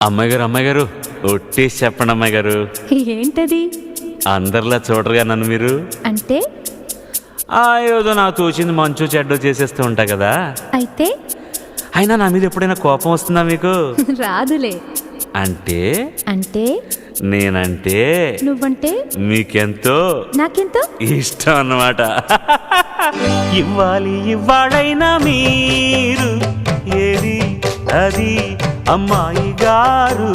అమ్మాయి గారు ఒట్టేసి చెప్పండి అమ్మాయి గారు. ఏంటది? అందరిలా చూడరుగా నన్ను మీరు. అంటే ఏదో నాకు తోచింది మంచు చెడ్డో చేసేస్తూ ఉంటా కదా. అయితే అయినా నా మీద ఎప్పుడైనా కోపం వస్తుందా మీకు? రాదులే. అంటే అంటే నేనంటే నువ్వంటే మీకెంతో నాకెంతో ఇష్టం అన్నమాట. ఇవ్వాలైనా మీరు ఏది అది అమ్మాయి గారు.